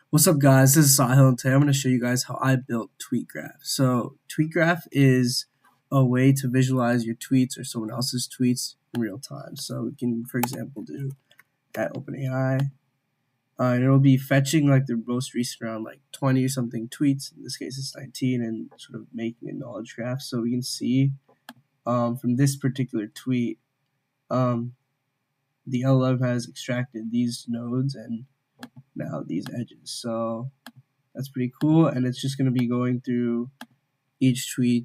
What's up, guys? This is Sahil, and today I'm going to show you guys how I built TweetGraph. So, TweetGraph is a way to visualize your tweets or someone else's tweets in real time. So, we can, for example, do at OpenAI, and it'll be fetching like the most recent around like 20 or something tweets. In this case, it's 19, and sort of making a knowledge graph. So, we can see from this particular tweet, um, the LLM has extracted these nodes and now these edges. So, that's pretty cool, and it's just going to be going through each of the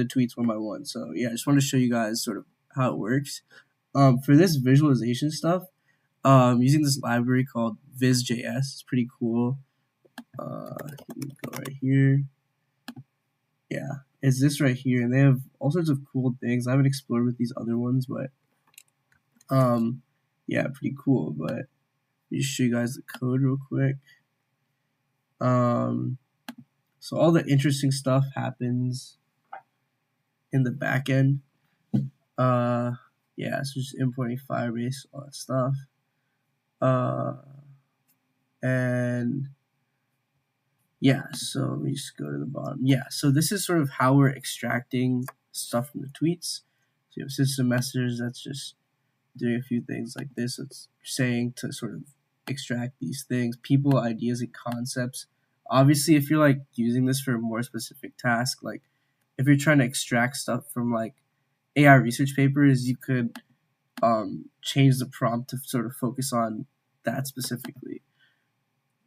tweets one by one. So yeah, I just want to show you guys sort of how it works. For this visualization stuff, using this library called Viz.js, it's pretty cool. Go right here. Yeah, it's this right here, and they have all sorts of cool things. I haven't explored with these other ones, but yeah, pretty cool. But let me just show you guys the code real quick. So all the interesting stuff happens in the back end. Yeah, so just importing Firebase, all that stuff. And yeah, so let me just go to the bottom. Yeah, so this is sort of how we're extracting stuff from the tweets. So you have system message that's just doing a few things like this. It's saying to sort of extract these things, people, ideas, and concepts. Obviously, if you're like using this for a more specific task, like if you're trying to extract stuff from like AI research papers, you could change the prompt to sort of focus on that specifically.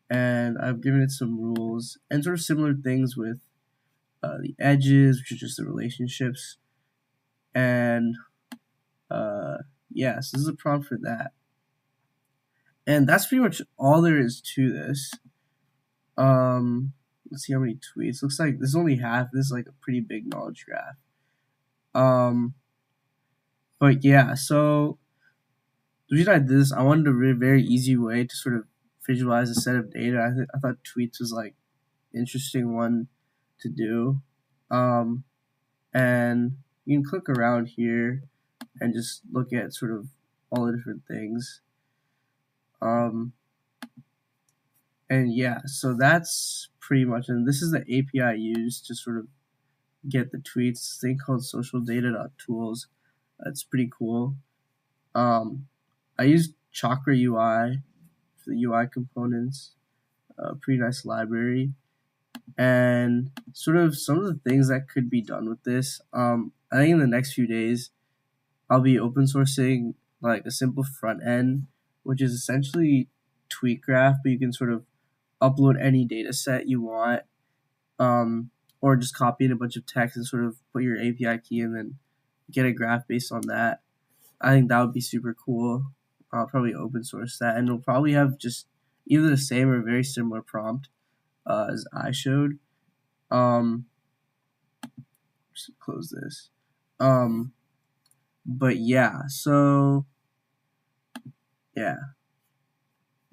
And I've given it some rules and sort of similar things with the edges, which are just the relationships. And yeah, so this is a prompt for that. And that's pretty much all there is to this. Let's see how many tweets. Looks like this is only half. This is like a pretty big knowledge graph. But yeah, so the reason I did this, I wanted a very easy way to sort of visualize a set of data. I thought tweets was like an interesting one to do. And you can click around here and just look at sort of all the different things. And yeah, so that's pretty much, and this is the API used to sort of get the tweets. This thing called socialdata.tools. That's pretty cool. I used Chakra UI for the UI components. Pretty nice library. And sort of some of the things that could be done with this. I think in the next few days, I'll be open sourcing like a simple front end, which is essentially TweetGraph, but you can sort of upload any data set you want, or just copy in a bunch of text and sort of put your API key and then get a graph based on that. I think that would be super cool. I'll probably open source that, and it'll probably have just either the same or very similar prompt as I showed. Just close this. But yeah, so yeah.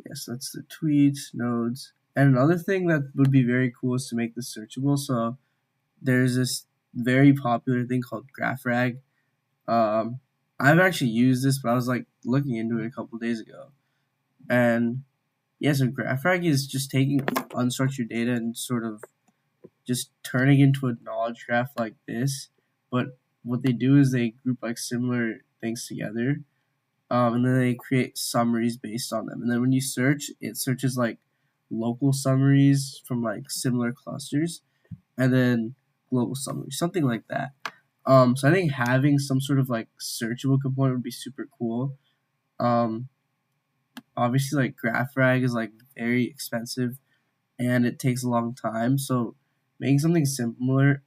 Yes, that's the tweets, nodes. And another thing that would be very cool is to make this searchable. So there's this very popular thing called GraphRag. I've actually used this, but I was like looking into it a couple days ago. And yeah, so GraphRag is just taking unstructured data and sort of just turning into a knowledge graph like this. But what they do is they group like similar things together, and then they create summaries based on them. And then when you search, it searches like local summaries from like similar clusters, and then global summaries, something like that. So I think having some sort of like searchable component would be super cool. Obviously, like GraphRag is like very expensive, and it takes a long time. So making something simpler,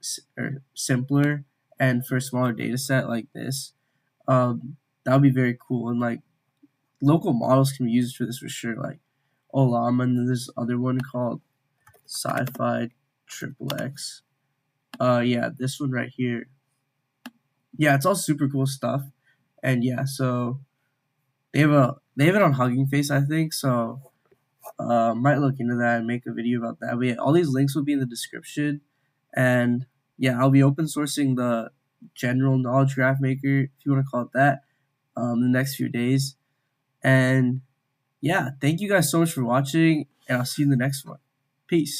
and for a smaller data set like this, that would be very cool. And like local models can be used for this for sure, like Olama, and then there's other one called Sci-Fi Triple X. Yeah, this one right here. Yeah, it's all super cool stuff. And yeah, so they have it on Hugging Face, I think. So might look into that and make a video about that. But yeah, all these links will be in the description. And yeah, I'll be open sourcing the general knowledge graph maker, if you want to call it that, the next few days. And yeah, thank you guys so much for watching, and I'll see you in the next one. Peace.